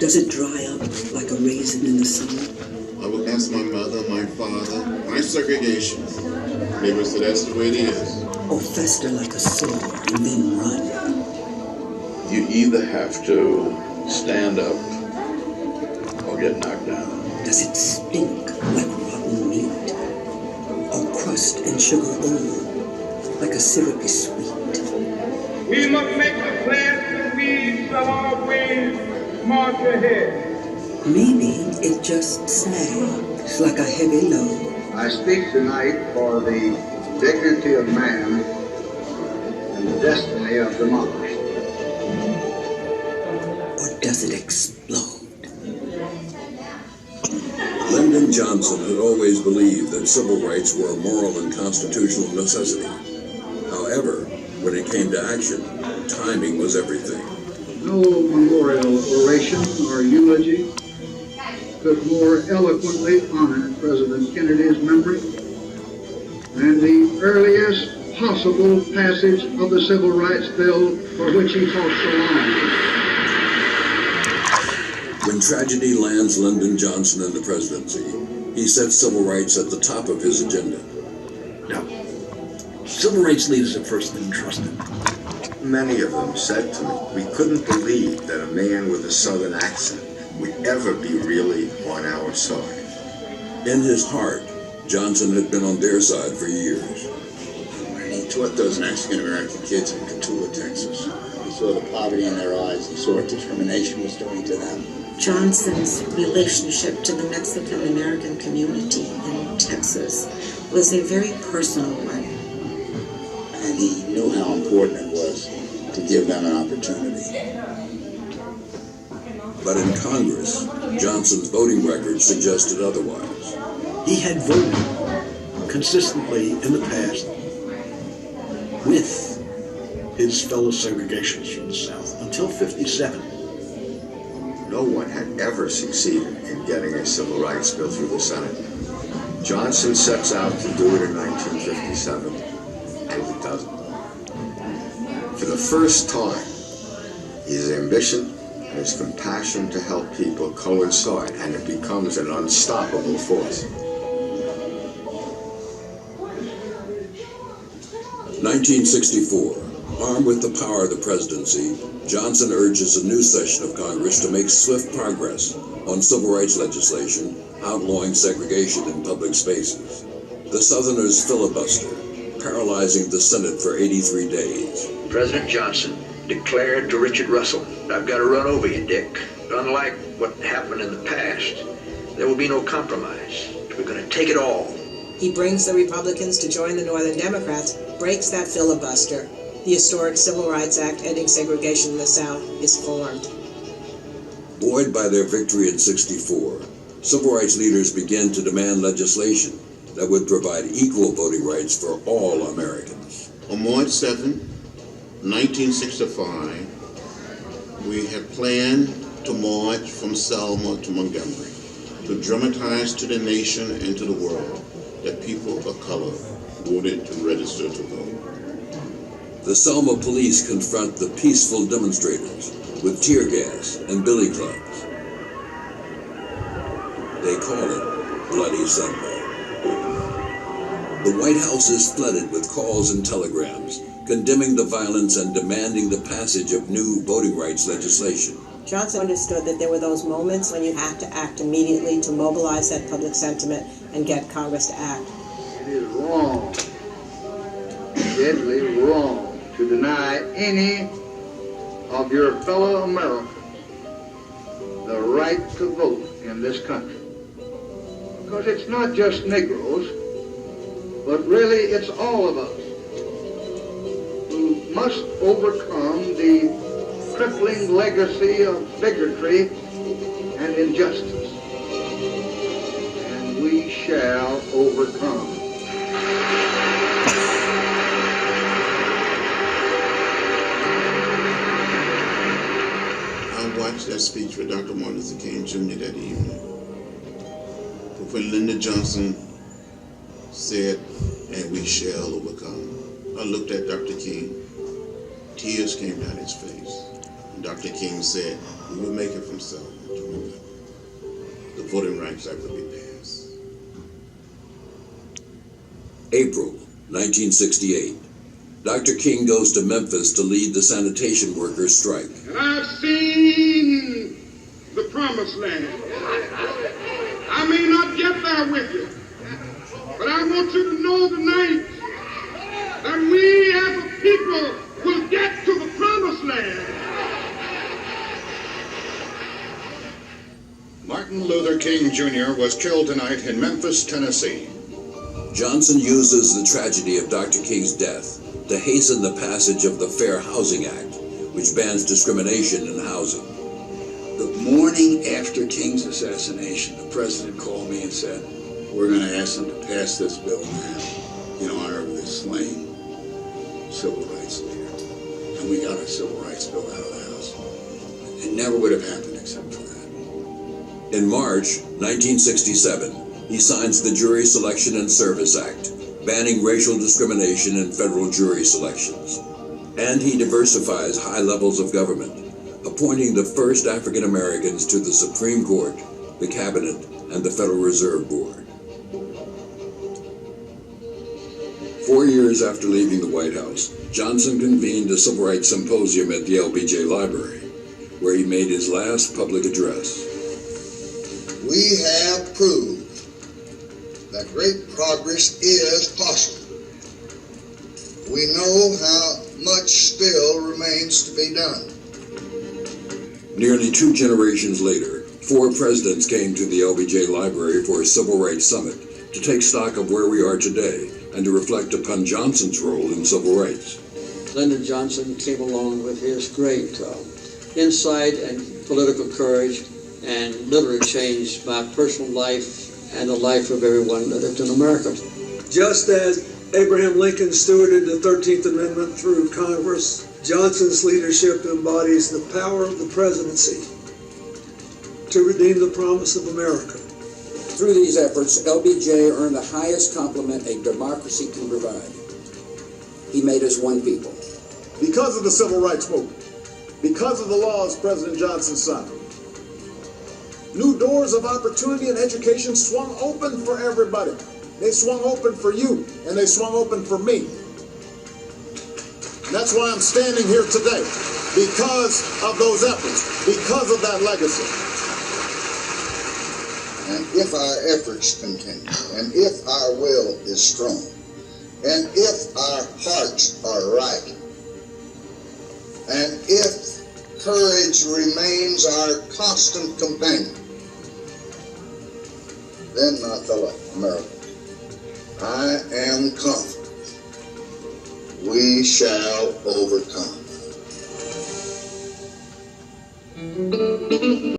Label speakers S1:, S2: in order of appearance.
S1: Does it dry up like a raisin in the sun?
S2: I will ask my mother, my father, my segregation. Maybe so that's the way it is.
S1: Or fester like a sore and then run?
S3: You either have to stand up or get knocked down.
S1: Does it stink like rotten meat? Or crust and sugar oil like a syrupy sweet?
S4: We must make a plan that we shall always march ahead.
S1: Maybe it just sags like a heavy load.
S5: I speak tonight for the dignity of man and the destiny of democracy.
S1: Or does it explode?
S6: Lyndon Johnson had always believed that civil rights were a moral and constitutional necessity. However, when it came to action, timing was everything.
S5: No memorial oration or eulogy could more eloquently honor President Kennedy's memory than the earliest possible passage of the Civil Rights Bill for which he fought so long.
S6: When tragedy lands Lyndon Johnson in the presidency, he sets civil rights at the top of his agenda.
S7: Now, civil rights leaders at first didn't trust him.
S8: Many of them said to me, we couldn't believe that a man with a southern accent would ever be really on our side.
S6: In his heart, Johnson had been on their side for years.
S2: He taught those Mexican-American kids in Cotulla, Texas. He saw the poverty in their eyes. He saw what discrimination was doing to them.
S9: Johnson's relationship to the Mexican-American community in Texas was a very personal one.
S2: And he knew how important it was to give them an opportunity.
S6: But in Congress, Johnson's voting record suggested otherwise.
S7: He had voted consistently in the past with his fellow segregationists from the South until '57.
S8: No one had ever succeeded in getting a civil rights bill through the Senate. Johnson sets out to do it in 1957, and he doesn't. For the first time, his ambition and his compassion to help people coincide, and it becomes an unstoppable force.
S6: 1964, armed with the power of the presidency, Johnson urges a new session of Congress to make swift progress on civil rights legislation outlawing segregation in public spaces. The Southerners filibuster, paralyzing the Senate for 83 days.
S3: President Johnson declared to Richard Russell, I've got to run over you, Dick. Unlike what happened in the past, there will be no compromise. We're going to take it all.
S10: He brings the Republicans to join the Northern Democrats, breaks that filibuster. The historic Civil Rights Act ending segregation in the South is formed.
S6: Buoyed by their victory in '64, civil rights leaders began to demand legislation that would provide equal voting rights for all Americans.
S2: On March 7, 1965, we had planned to march from Selma to Montgomery to dramatize to the nation and to the world that people of color voted to register to vote.
S6: The Selma police confront the peaceful demonstrators with tear gas and billy clubs. They call it Bloody Sunday. The White House is flooded with calls and telegrams condemning the violence and demanding the passage of new voting rights legislation.
S10: Johnson understood that there were those moments when you have to act immediately to mobilize that public sentiment and get Congress to act.
S5: It is wrong, deadly wrong, to deny any of your fellow Americans the right to vote in this country. Because it's not just Negroes, but really it's all of us who must overcome the crippling legacy of bigotry and injustice. And we shall overcome.
S2: I watched that speech with Dr. Martin Luther King Jr. that evening. When Lyndon Johnson said, and we shall overcome, I looked at Dr. King. Tears came down his face. And Dr. King said, we will make it from Selma. Montgomery. The Voting Rights Act would be passed.
S6: April 1968. Dr. King goes to Memphis to lead the sanitation workers' strike.
S4: And I've seen the promised land. I may not get there with you, but I want you to know tonight that we as a people will get to the promised land.
S11: Martin Luther King Jr. was killed tonight in Memphis, Tennessee.
S6: Johnson uses the tragedy of Dr. King's death to hasten the passage of the Fair Housing Act, which bans discrimination in housing.
S12: The morning after King's assassination, the president called me and said, "We're going to ask them to pass this bill now in honor of this slain civil rights leader." And we got a civil rights bill out of the House. It never would have happened except for that.
S6: In March 1967, he signs the Jury Selection and Service Act, banning racial discrimination in federal jury selections. And he diversifies high levels of government, appointing the first African Americans to the Supreme Court, the Cabinet, and the Federal Reserve Board. 4 years after leaving the White House, Johnson convened a civil rights symposium at the LBJ Library, where he made his last public address.
S13: We have proved that great progress is possible. We know how much still remains to be done.
S6: Nearly 2 generations later, 4 presidents came to the LBJ Library for a Civil Rights Summit to take stock of where we are today and to reflect upon Johnson's role in civil rights.
S14: Lyndon Johnson came along with his great insight and political courage and literally changed my personal life and the life of everyone that lived in America.
S15: Just as Abraham Lincoln stewarded the 13th Amendment through Congress, Johnson's leadership embodies the power of the presidency to redeem the promise of America.
S16: Through these efforts, LBJ earned the highest compliment a democracy can provide. He made us one people.
S17: Because of the Civil Rights Movement, because of the laws President Johnson signed, new doors of opportunity and education swung open for everybody. They swung open for you, and they swung open for me. And that's why I'm standing here today, because of those efforts, because of that legacy.
S13: And if our efforts continue, and if our will is strong, and if our hearts are right, and if courage remains our constant companion, then, my fellow Americans, I am confident we shall overcome.